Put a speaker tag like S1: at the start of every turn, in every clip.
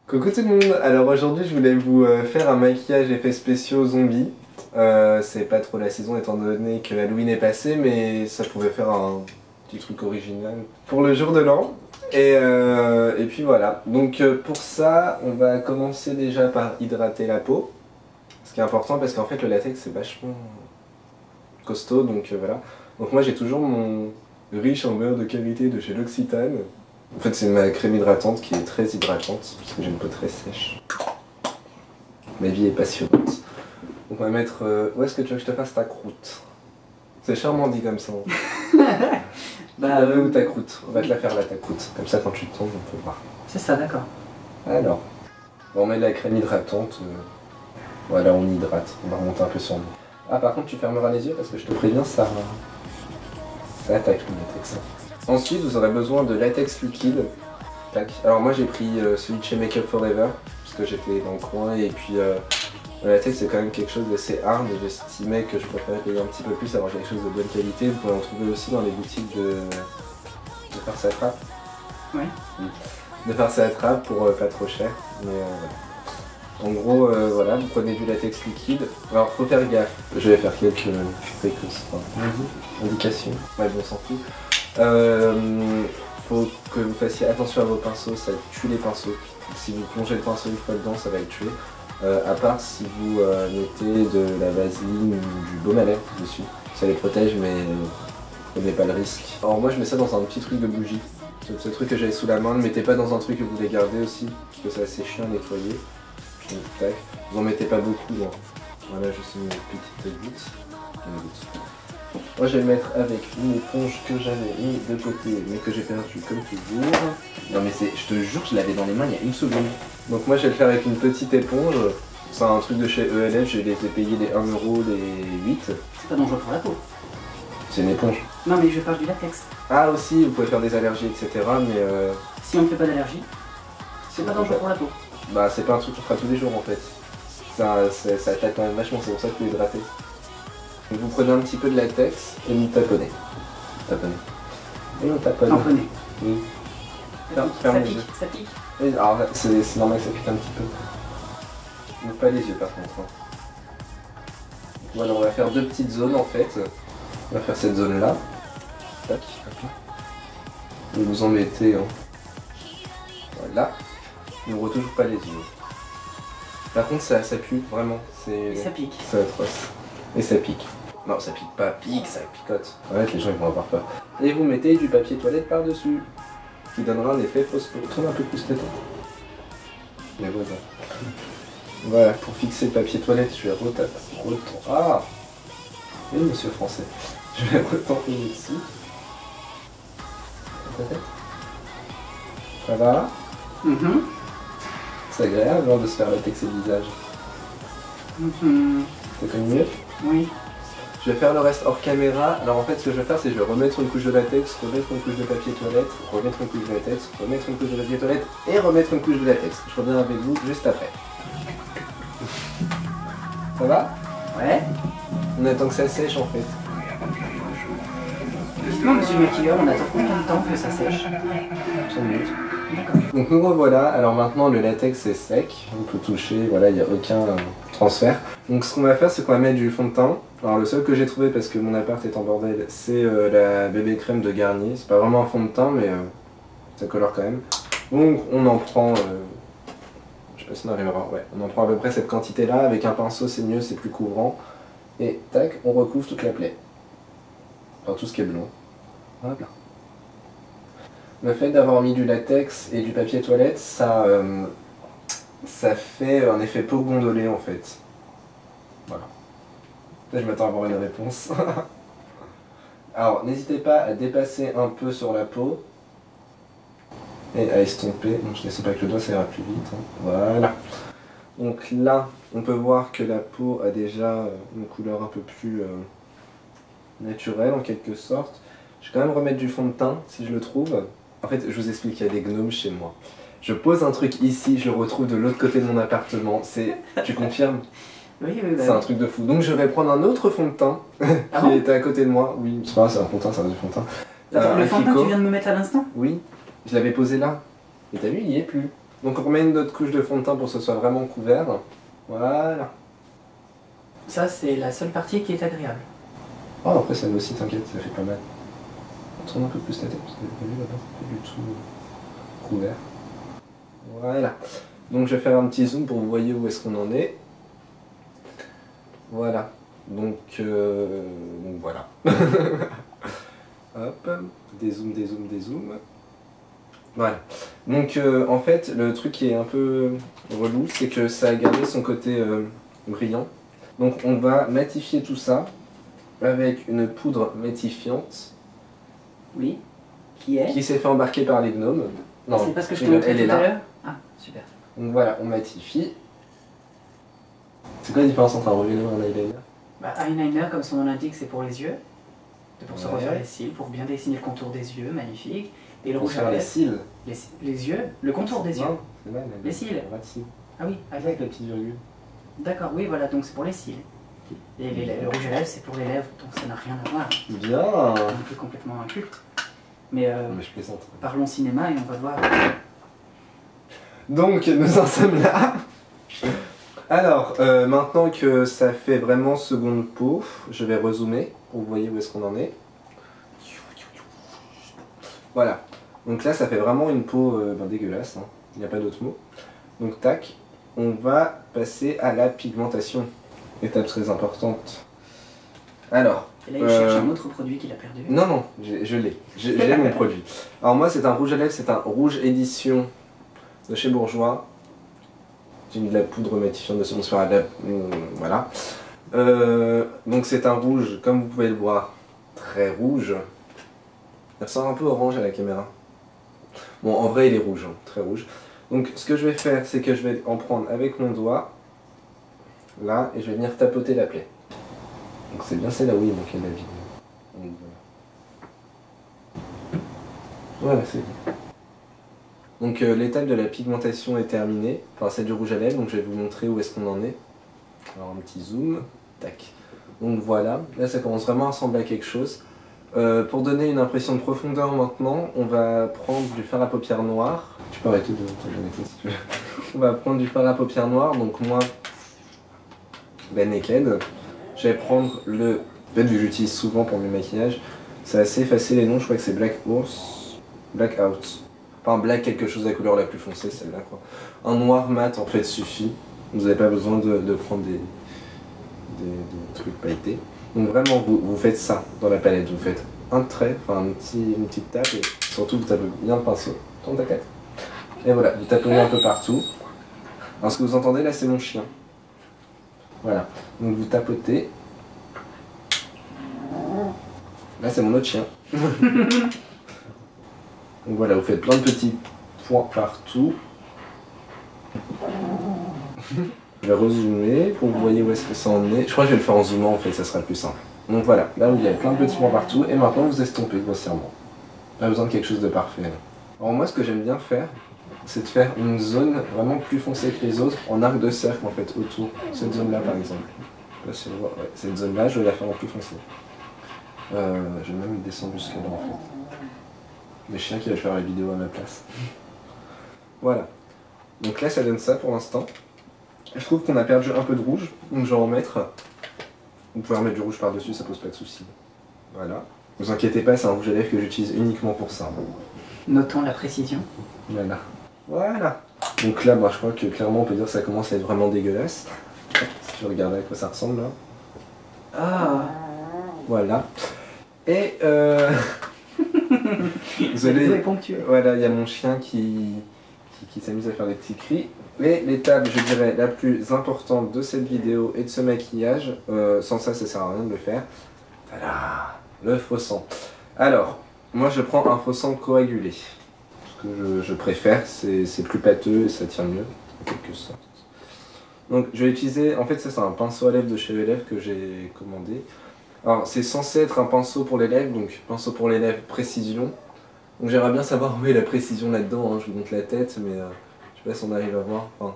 S1: Coucou tout le monde, alors aujourd'hui je voulais vous faire un maquillage effets spéciaux zombie. C'est pas trop la saison étant donné que Halloween est passé, mais ça pouvait faire un petit truc original pour le jour de l'an. Et puis voilà, donc pour ça on va commencer déjà par hydrater la peau. Ce qui est important parce qu'en fait le latex c'est vachement costaud, donc voilà. Donc moi j'ai toujours mon riche en beurre de karité de chez L'Occitane. En fait c'est ma crème hydratante qui est très hydratante parce que j'ai une peau très sèche. Ma vie est passionnante. Donc on va mettre... où est-ce que tu veux que je te fasse ta croûte? C'est charmant dit comme ça. Bah où ta croûte? On va te la faire là ta croûte. Comme ça quand tu tombes on peut voir.
S2: C'est ça, d'accord.
S1: Alors, on met de la crème hydratante. Voilà, on hydrate. On va remonter un peu sur nous. Ah par contre tu fermeras les yeux parce que je te préviens ça attaque le latex. Ensuite vous aurez besoin de latex liquide. Tac. Alors moi j'ai pris celui de chez Make Up Forever parce que j'étais dans le coin et puis le latex c'est quand même quelque chose d'assez hard et j'estimais que je préférais payer un petit peu plus, avoir quelque chose de bonne qualité. Vous pouvez en trouver aussi dans les boutiques de farce à trappe.
S2: Oui.
S1: De farce à trappe pour pas trop cher. Mais voilà. En gros, voilà, vous prenez du latex liquide. Alors, faut faire gaffe. Je vais faire quelques indications. Ouais, bon, on s'en fout. Faut que vous fassiez attention à vos pinceaux, ça tue les pinceaux. Si vous plongez le pinceau une fois dedans, ça va le tuer. À part si vous mettez de la vaseline ou du baume à lèvres dessus. Ça les protège, mais prenez pas le risque. Alors, moi, je mets ça dans un petit truc de bougie. Ce truc que j'avais sous la main, ne mettez pas dans un truc que vous voulez garder aussi, parce que c'est assez chiant à nettoyer. Donc, tac. Vous en mettez pas beaucoup, hein. Voilà, juste une petite goutte. Moi je vais le mettre avec une éponge que j'avais mis de côté mais que j'ai perdu comme toujours. Non mais c'est, je te jure, je l'avais dans les mains il y a une seconde. Donc moi je vais le faire avec une petite éponge. C'est un truc de chez ELF, je les ai payés les 1€, les 8.
S2: C'est pas dangereux pour la peau.
S1: C'est une éponge.
S2: Non mais je parle du latex.
S1: Ah aussi, vous pouvez faire des allergies etc. Mais
S2: si on ne fait pas d'allergie, c'est pas dangereux pour la peau.
S1: Bah c'est pas un truc qu'on fera tous les jours en fait. Ça attaque quand même vachement, c'est pour ça qu'il faut hydrater. Donc vous prenez un petit peu de latex et vous taponnez. Taponnez. Et on taponne.
S2: Tamponnez.
S1: Oui.
S2: Ça
S1: Ferme les
S2: pique,
S1: yeux.
S2: ça pique.
S1: Oui, alors c'est normal que ça pique un petit peu. N'ouvre pas les yeux par contre. Voilà, on va faire deux petites zones en fait. On va faire cette zone là. Tac. Et vous en mettez. Hein. Voilà. N'ouvre toujours pas les yeux. Par contre ça pue vraiment.
S2: Et ça pique.
S1: C'est atroce. Et ça pique. Non, ça pique pas, pique, ça picote. En fait, les gens ils vont avoir peur. Et vous mettez du papier toilette par-dessus, qui donnera un effet fausse peau. Tourne un peu plus les temps. Mais voilà. Voilà, pour fixer le papier toilette, je vais retaper. Ah oui, monsieur français. Je vais retamper ici. Peut-être. Ça va? C'est agréable hein, de se faire latexer le visage. C'est connu mieux?
S2: Oui.
S1: Je vais faire le reste hors caméra. Alors en fait ce que je vais faire c'est que je vais remettre une couche de latex, remettre une couche de papier toilette, remettre une couche de latex, remettre une couche de papier toilette et remettre une couche de latex. Je reviens avec vous juste après. Ça va?
S2: Ouais.
S1: On attend que ça sèche en fait.
S2: Dites-moi monsieur le maquilleur, on attend combien de temps que ça sèche?
S1: 5 minutes.
S2: D'accord.
S1: Donc nous revoilà, alors maintenant le latex est sec, on peut toucher, voilà, il n'y a aucun transfert. Donc ce qu'on va faire c'est qu'on va mettre du fond de teint. Alors le seul que j'ai trouvé parce que mon appart est en bordel, c'est la bébé crème de Garnier. C'est pas vraiment un fond de teint mais ça colore quand même. Donc on en prend, je sais pas si on arrivera, ouais, on en prend à peu près cette quantité là, avec un pinceau c'est mieux, c'est plus couvrant. Et tac, on recouvre toute la plaie. Enfin tout ce qui est blanc. Voilà. Le fait d'avoir mis du latex et du papier toilette, ça fait un effet peau gondolée en fait. Voilà. Là, je m'attends à avoir une réponse. Alors, n'hésitez pas à dépasser un peu sur la peau et à estomper. Donc, je descends pas avec le doigt, ça ira plus vite. Hein. Voilà. Donc là, on peut voir que la peau a déjà une couleur un peu plus naturelle en quelque sorte. Je vais quand même remettre du fond de teint si je le trouve. En fait, je vous explique, il y a des gnomes chez moi. Je pose un truc ici, je le retrouve de l'autre côté de mon appartement. Tu confirmes?
S2: Oui,
S1: c'est un truc de fou. Donc je vais prendre un autre fond de teint qui était à côté de moi. Oui, c'est pas grave, c'est un fond de teint, c'est un fond de teint.
S2: Attends, le fond de teint que tu viens de me mettre à l'instant?
S1: Oui, je l'avais posé là. Et t'as vu, il y est plus. Donc on remet une autre couche de fond de teint pour que ce soit vraiment couvert. Voilà.
S2: Ça, c'est la seule partie qui est agréable.
S1: Oh, après ça aussi, t'inquiète, ça fait pas mal. Tourne un peu plus ta tête, parce que vu là-bas, c'est pas du tout couvert. Voilà. Donc je vais faire un petit zoom pour que vous voyez où est-ce qu'on en est. Voilà. Donc voilà. Hop, des zooms, des zooms, des zooms. Voilà. Donc en fait, le truc qui est un peu relou, c'est que ça a gardé son côté brillant. Donc on va matifier tout ça avec une poudre matifiante.
S2: Oui. Qui est?
S1: Qui s'est fait embarquer par les gnomes.
S2: Non, c'est parce que je t'ai montré tout à l'heure. Ah, super.
S1: Donc voilà, on matifie. C'est quoi la différence entre un rouge à lèvres et un eyeliner?
S2: Bah, eyeliner, comme son nom l'indique, c'est pour les yeux. C'est pour se
S1: Ouais.
S2: refaire les cils, pour bien dessiner le contour des yeux, magnifique. Et le
S1: Pour
S2: rouge à
S1: faire les
S2: lèvres.
S1: cils.
S2: Les yeux, le contour des yeux.
S1: Non, c'est mal.
S2: Les cils.
S1: Pas de cils.
S2: Ah oui,
S1: Avec la petite virgule.
S2: d'accord, oui, voilà, donc c'est pour les cils. Et le rouge à lèvres, c'est pour les lèvres, donc ça n'a rien à voir.
S1: Bien.
S2: On est complètement inculte. Mais
S1: Mais je plaisante.
S2: parlons cinéma et on va voir.
S1: Donc nous en sommes là. Alors, maintenant que ça fait vraiment seconde peau, je vais rezoomer pour que vous voyez où est-ce qu'on en est. Voilà. Donc là, ça fait vraiment une peau dégueulasse, hein. Il n'y a pas d'autre mot. Donc tac, on va passer à la pigmentation. Étape très importante. Alors.
S2: Et là, il cherche un autre produit qu'il a perdu.
S1: Non, non, je l'ai. J'ai mon produit. Alors moi, c'est un rouge à lèvres, c'est un rouge édition de chez Bourjois. J'ai mis de la poudre matifiante de seconde sphère à lèvres. Voilà. Donc c'est un rouge, comme vous pouvez le voir, très rouge. Il ressemble un peu orange à la caméra. Bon, en vrai, il est rouge, hein, très rouge. Donc ce que je vais faire, c'est que je vais en prendre avec mon doigt, là, et je vais venir tapoter la plaie. Donc c'est bien celle-là où il manquait la vidéo. Donc, voilà, c'est bien. Donc l'étape de la pigmentation est terminée, enfin celle du rouge à lèvres, donc je vais vous montrer où est-ce qu'on en est. Alors un petit zoom, tac. Donc voilà, là ça commence vraiment à ressembler à quelque chose. Pour donner une impression de profondeur maintenant, on va prendre du fard à paupières noir. Tu peux arrêter de t'arrêter si tu veux. On va prendre du fard à paupières noir, donc moi, Ben Naked. Je vais prendre le... En fait, vu que j'utilise souvent pour mes maquillages, c'est assez facile les noms, je crois que c'est Black Horse, Blackout. Enfin, black quelque chose de la couleur la plus foncée, celle-là quoi. Un noir mat en fait suffit. Vous n'avez pas besoin de prendre des trucs pailletés. Donc vraiment, vous faites ça dans la palette. Vous faites un trait, enfin une petite tape et surtout vous tapez bien le pinceau. Tourne ta tête. Et voilà, vous tapez un peu partout. Alors ce que vous entendez là, c'est mon chien. Voilà. Donc vous tapotez. Là, c'est mon autre chien. Donc voilà, vous faites plein de petits points partout. Je vais rezoomer pour que vous voyez où est-ce que ça en est. Je crois que je vais le faire en zoomant en fait, ça sera plus simple. Donc voilà, là il y a plein de petits points partout et maintenant vous estompez grossièrement. Pas besoin de quelque chose de parfait là. Alors moi ce que j'aime bien faire, c'est de faire une zone vraiment plus foncée que les autres en arc de cercle en fait autour. Cette zone là par exemple. Je sais pas si on voit. Ouais, cette zone là je vais la faire en plus foncée. Je vais même descendre jusque là en fait. Le chien qui va faire la vidéo à ma place. Voilà. Donc là ça donne ça pour l'instant. Je trouve qu'on a perdu un peu de rouge, donc je vais en mettre. Vous pouvez remettre du rouge par-dessus, ça pose pas de soucis. Voilà. Ne vous inquiétez pas, c'est un rouge à lèvres que j'utilise uniquement pour ça.
S2: Notons la précision.
S1: Voilà. Voilà. Donc là, bah, je crois que clairement on peut dire que ça commence à être vraiment dégueulasse. Si tu regardes à quoi ça ressemble là.
S2: Ah.
S1: Voilà. Et
S2: Désolé.
S1: désolé.
S2: Ponctué.
S1: Voilà, il y a mon chien qui s'amuse à faire des petits cris. Et l'étape, je dirais, la plus importante de cette vidéo et de ce maquillage, sans ça, ça sert à rien de le faire. Voilà, le faux sang. Alors, moi je prends un faux sang coagulé. Ce que je préfère, c'est plus pâteux et ça tient mieux, en quelque sorte. Donc je vais utiliser, en fait ça c'est un pinceau à lèvres de chez Lèvres que j'ai commandé. Alors c'est censé être un pinceau pour les lèvres, donc pinceau pour les lèvres précision. Donc j'aimerais bien savoir où est la précision là-dedans, hein. Je vous montre la tête, mais je sais pas si on arrive à voir. Enfin,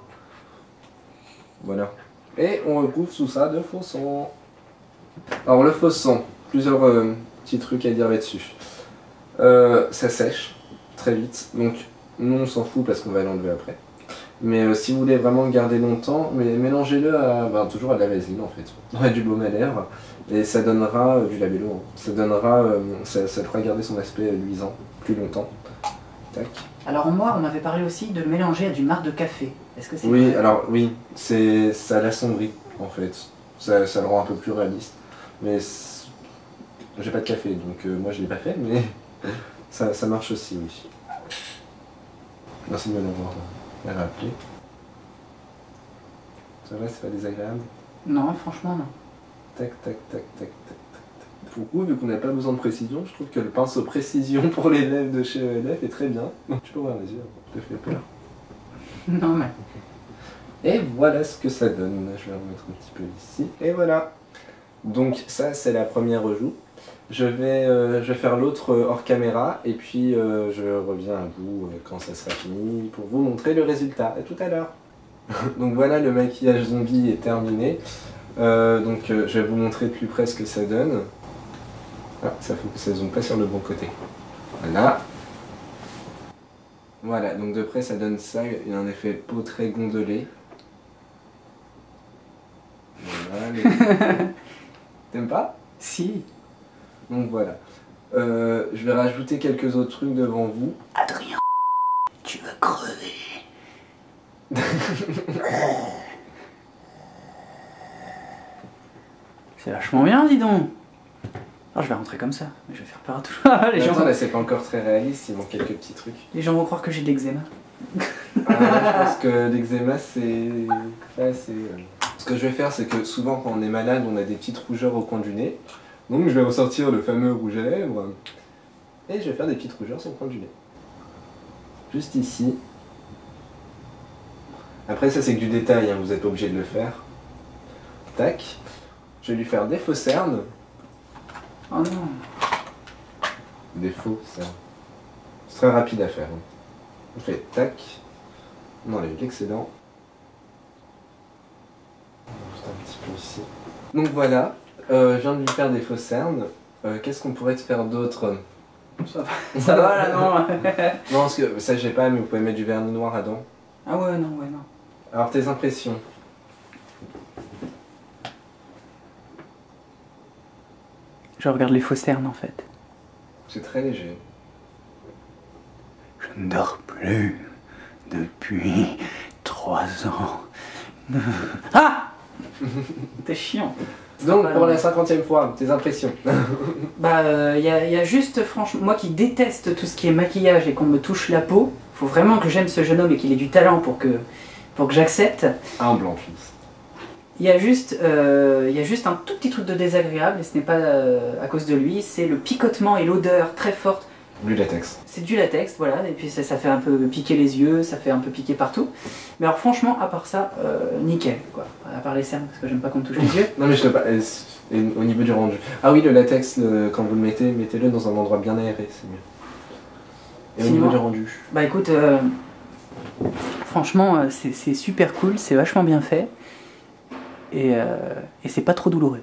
S1: voilà. Et on recouvre tout ça de faux sang. Alors le faux sang, plusieurs petits trucs à dire là-dessus. Ça sèche très vite, donc nous on s'en fout parce qu'on va l'enlever après. Mais si vous voulez vraiment le garder longtemps, mais mélangez-le à, toujours à de la vaseline en fait, ouais, du baume à lèvres, et ça donnera du labello, hein. Ça donnera, ça fera garder son aspect luisant plus longtemps. Tac.
S2: Alors moi, on m'avait parlé aussi de le mélanger à du marc de café. Est-ce que c'est
S1: Oui,
S2: vrai?
S1: alors oui, ça l'assombrit en fait, ça le rend un peu plus réaliste. Mais j'ai pas de café, donc moi je l'ai pas fait, mais ça marche aussi, oui. Merci de me l'avoir rappelé. Ça va, c'est pas désagréable?
S2: Non, franchement non.
S1: Tac, tac, tac, tac, tac, tac. Du coup, vu qu'on n'a pas besoin de précision, je trouve que le pinceau précision pour les lèvres de chez ELF est très bien. Tu peux ouvrir les yeux, je te fais peur.
S2: Non mais...
S1: Et voilà ce que ça donne. Je vais remettre un petit peu ici. Et voilà. Donc ça, c'est la première rejoue. Je vais faire l'autre hors caméra et puis je reviens à vous quand ça sera fini pour vous montrer le résultat. À tout à l'heure. Donc voilà, le maquillage zombie est terminé. Je vais vous montrer de plus près ce que ça donne. Ah, ça faut que ça zoome pas sur le bon côté. Voilà. Voilà, donc de près ça donne ça, il y a un effet peau très gondolé. Voilà. T'aimes pas?
S2: Si.
S1: Donc voilà. Je vais rajouter quelques autres trucs devant vous.
S2: Adrien, tu vas crever. C'est vachement bien, dis donc. Alors je vais rentrer comme ça, mais je vais faire peur à tout. Les
S1: Attends,
S2: gens...
S1: là c'est pas encore très réaliste, il manque quelques petits trucs.
S2: Les gens vont croire que j'ai de l'eczéma.
S1: Je pense que l'eczéma c'est... Ce que je vais faire, c'est que souvent quand on est malade, on a des petites rougeurs au coin du nez. Donc je vais ressortir le fameux rouge à lèvres. Et je vais faire des petites rougeurs sur le coin du nez. Juste ici. Après ça c'est que du détail, hein, vous n'êtes pas obligé de le faire. Tac. Je vais lui faire des faux cernes.
S2: Oh non.
S1: Des faux cernes. C'est très rapide à faire. Hein. On fait tac. On enlève l'excédent. Juste un petit peu ici. Donc voilà, je viens de lui faire des faux cernes. Qu'est-ce qu'on pourrait te faire d'autre?
S2: Ça va là, non?
S1: Non, parce que ça j'ai pas, mais vous pouvez mettre du vernis noir à dents.
S2: Ah ouais, non, ouais, non.
S1: Alors tes impressions?
S2: Je regarde les faux cernes en fait.
S1: C'est très léger.
S2: Je ne dors plus depuis 3 ans. Ah! T'es chiant.
S1: Donc pour la 50e fois, tes impressions?
S2: Bah, y a juste, franchement, moi qui déteste tout ce qui est maquillage et qu'on me touche la peau, faut vraiment que j'aime ce jeune homme et qu'il ait du talent pour que j'accepte.
S1: Un blanc fils.
S2: Il y a juste un tout petit truc de désagréable, et ce n'est pas à cause de lui, c'est le picotement et l'odeur très forte.
S1: Du latex.
S2: C'est du latex, voilà, et puis ça fait un peu piquer les yeux, ça fait un peu piquer partout. Mais alors franchement, à part ça, nickel, quoi. À part les cernes, parce que j'aime pas qu'on me touche les yeux.
S1: Non mais je sais pas, au niveau du rendu. Ah oui, le latex, quand vous le mettez, mettez-le dans un endroit bien aéré, c'est mieux. Et au niveau du rendu?
S2: Bah écoute, franchement, c'est super cool, c'est vachement bien fait. Et c'est pas trop douloureux.